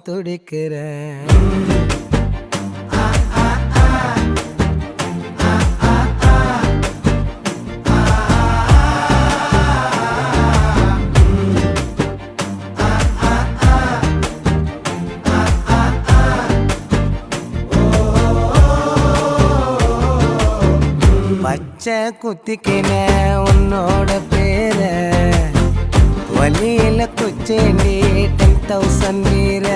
துடிக்கிறேன். பச்சை குத்திக்கின உன்னோட பேர வலியில குச்சேண்டி 10,000 வீர